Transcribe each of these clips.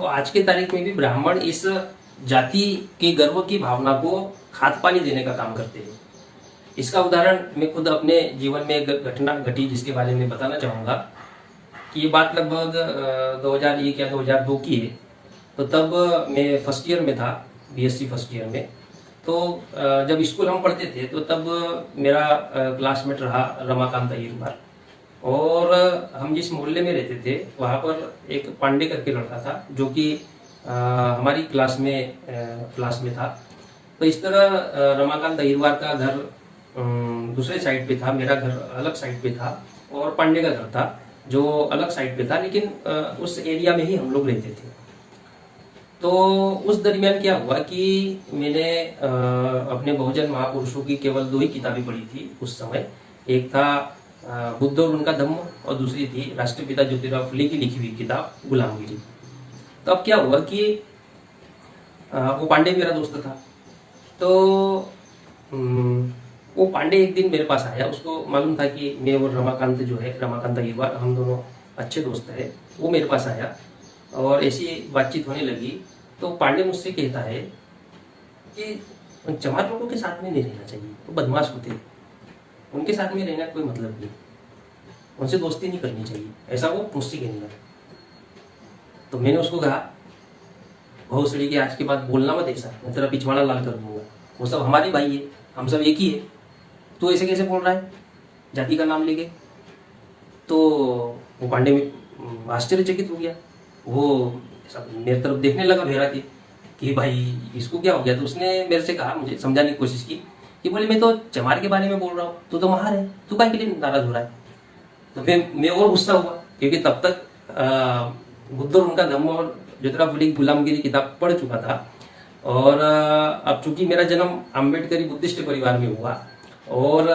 आज की तारीख में भी ब्राह्मण इस जाति के गर्व की भावना को खाद पानी देने का काम करते हैं। इसका उदाहरण मैं खुद अपने जीवन में एक घटना घटी जिसके बारे में बताना चाहूँगा कि ये बात लगभग 2001 या 2002 की है। तो तब मैं फर्स्ट ईयर में था, बीएससी फर्स्ट ईयर में। तो जब स्कूल हम पढ़ते थे तो तब मेरा क्लासमेट रहा रमाकांत अय्यर, और हम जिस मोहल्ले में रहते थे वहाँ पर एक पांडे करके लड़का था जो कि हमारी क्लास में था। तो इस तरह रमाकांत अय्यर का घर दूसरे साइड पे था, मेरा घर अलग साइड पे था, और पांडे का घर था जो अलग साइड पे था, लेकिन उस एरिया में ही हम लोग रहते थे। तो उस दरमियान क्या हुआ कि मैंने अपने बहुजन महापुरुषों की केवल 2 ही किताबें पढ़ी थी उस समय। एक था बुद्ध और उनका धम्म, और दूसरी थी राष्ट्रपिता ज्योतिराव फुले की लिखी हुई किताब गुलामगिरी। तो अब क्या हुआ कि वो पांडे मेरा दोस्त था। तो वो पांडे एक दिन मेरे पास आया, उसको मालूम था कि मैं और रमाकांत जो है, रमाकांत अय्यर, हम दोनों अच्छे दोस्त हैं। वो मेरे पास आया और ऐसी बातचीत होने लगी। तो पांडे मुझसे कहता है कि चमार लोगों के साथ में नहीं रहना चाहिए, वो बदमाश होते हैं, उनके साथ में रहना कोई मतलब नहीं, उनसे दोस्ती नहीं करनी चाहिए, ऐसा वो मुझसे कहने लगा। तो मैंने उसको कहा, भोसड़ी के आज के बाद बोलना मत ऐसा, मैं तेरा पिछवाड़ा लाल कर दूंगा, वो सब हमारे भाई है, हम सब एक ही है, तू ऐसे कैसे बोल रहा है जाति का नाम लेके। तो वो पांडे में आश्चर्यचकित हो गया, वो सब मेरी तरफ देखने लगा भेरा के कि भाई इसको क्या हो गया। तो उसने मेरे से कहा, मुझे समझाने की कोशिश की कि बोले मैं तो चमार के बारे में बोल रहा हूँ, तू तो महार है, तू काय के लिए नाराज हो रहा है। तो फिर मैं और गुस्सा हुआ क्योंकि तब तक बुद्ध और उनका धम्म और ज्योतिराव फुले की गुलामगिरी किताब पढ़ चुका था। और अब चूंकि मेरा जन्म अम्बेडकरी बुद्धिस्ट परिवार में हुआ, और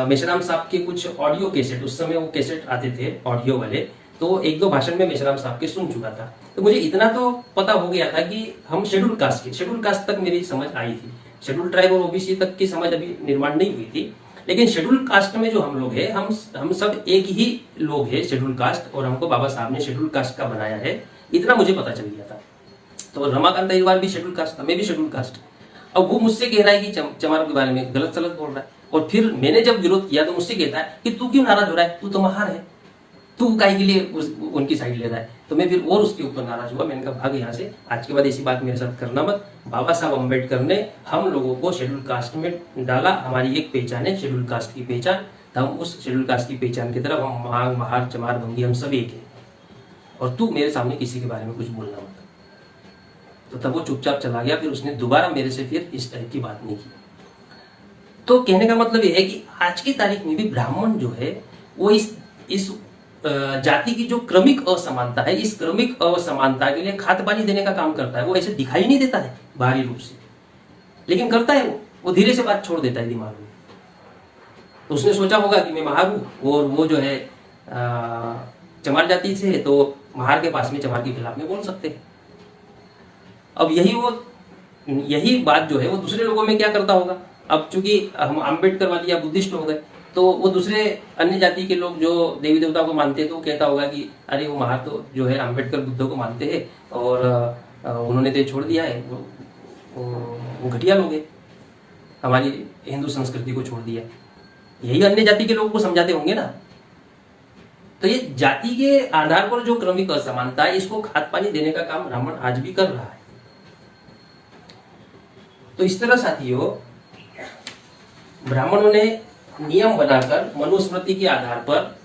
मेश्राम साहब के कुछ ऑडियो कैसेट, उस समय वो कैसेट आते थे ऑडियो वाले, तो 1-2 भाषण में मेश्राम साहब के सुन चुका था। तो मुझे इतना तो पता हो गया था कि हम शेड्यूल कास्ट तक मेरी समझ आई थी। शेड्यूल ट्राइब और ओबीसी तक की समझ अभी निर्माण नहीं हुई थी, लेकिन शेड्यूल कास्ट में जो हम लोग हैं, हम सब एक ही लोग हैं शेड्यूल कास्ट, और हमको बाबा साहब ने शेड्यूल कास्ट का बनाया है, इतना मुझे पता चल गया था। तो रमाकांत अय्यर भी शेड्यूल कास्ट था, मैं भी शेड्यूल कास्ट। अब वो मुझसे कह रहा है कि चमारों के बारे में गलत सलत बोल रहा है, और फिर मैंने जब विरोध किया तो मुझसे कहता है कि तू क्यों नाराज हो रहा है, तू तो महार है, तू काहे के लिए उनकी साइड ले रहा है। तो मैं फिर और उसके ऊपर नाराज हुआ। मैंने कहा भाग यहाँ से, आज के बाद ऐसी बात मेरे साथ करना मत। बाबा साहब अम्बेडकर ने हम लोगों को शेड्यूल कास्ट में डाला, हमारी एक पहचान है शेड्यूल कास्ट की पहचान, तो हम उस शेड्यूल कास्ट की पहचान की तरफ, हम मांग, महार, चमार, भंगी, हम सब एक है, और तू मेरे सामने किसी के बारे में कुछ बोलना मत। तो तब वो चुपचाप चला गया, फिर उसने दोबारा मेरे से फिर इस टाइप की बात नहीं की। तो कहने का मतलब ये है कि आज की तारीख में भी ब्राह्मण जो है वो इस जाति की जो क्रमिक असमानता है, इस क्रमिक असमानता के लिए खाद पानी देने का काम करता है। वो ऐसे दिखाई नहीं देता है बाहरी रूप से, लेकिन करता है वो धीरे से बात छोड़ देता है दिमाग में। तो उसने सोचा होगा कि मैं महार हूं, और वो जो है चमार जाति से है, तो महार के पास में चमार के खिलाफ में बोल सकते हैं। अब यही बात जो है वो दूसरे लोगों में क्या करता होगा। अब चूंकि हम अम्बेडकर वाली या बुद्धिस्ट हो गए, तो वो दूसरे अन्य जाति के लोग जो देवी देवता को मानते हैं, तो कहता होगा कि अरे वो महार तो जो है अम्बेडकर बुद्ध को मानते हैं, और उन्होंने तो छोड़ दिया है, वो घटिया लोग हैं, हमारी हिंदू संस्कृति को छोड़ दिया। यही अन्य जाति के लोगों को समझाते होंगे ना। तो ये जाति के आधार पर जो क्रमिक असमानता है, इसको खाद पानी देने का काम ब्राह्मण आज भी कर रहा है। तो इस तरह साथियों, ब्राह्मणों ने नियम बनाकर मनुस्मृति के आधार पर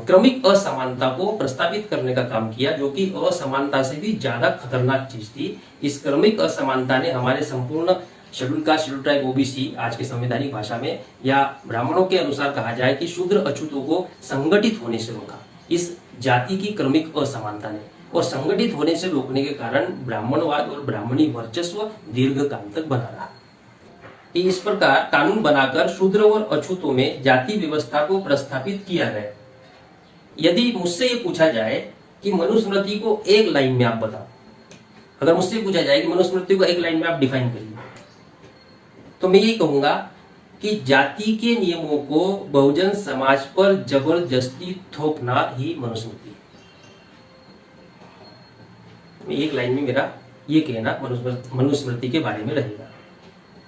क्रमिक असमानता को प्रस्तावित करने का काम किया, जो कि असमानता से भी ज्यादा खतरनाक चीज थी। इस क्रमिक असमानता ने हमारे संपूर्ण schedule caste, schedule tribe, OBC, आज के संवैधानिक भाषा में या ब्राह्मणों के अनुसार कहा जाए कि शूद्र अछूतों को संगठित होने से रोका। इस जाति की क्रमिक असमानता ने, और संगठित होने से रोकने के कारण ब्राह्मणवाद और ब्राह्मणी वर्चस्व दीर्घकाल तक बना रहा। इस प्रकार कानून बनाकर शूद्र और अछूतों में जाति व्यवस्था को प्रस्थापित किया गया। यदि मुझसे ये पूछा जाए कि मनुस्मृति को एक लाइन में आप बताओ, अगर मुझसे पूछा जाए कि मनुस्मृति को एक लाइन में आप डिफाइन करिए, तो मैं ये कहूंगा कि जाति के नियमों को बहुजन समाज पर जबरदस्ती थोपना ही मनुस्मृति है। एक लाइन में मेरा ये कहना मनुस्मृति के बारे में रहेगा।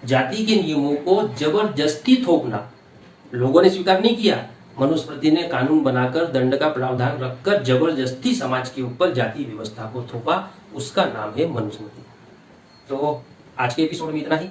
जाति के नियमों को जबरदस्ती थोपना लोगों ने स्वीकार नहीं किया, मनुस्मृति ने कानून बनाकर दंड का प्रावधान रखकर जबरदस्ती समाज के ऊपर जाति व्यवस्था को थोपा, उसका नाम है मनुस्मृति। तो आज के एपिसोड में इतना ही।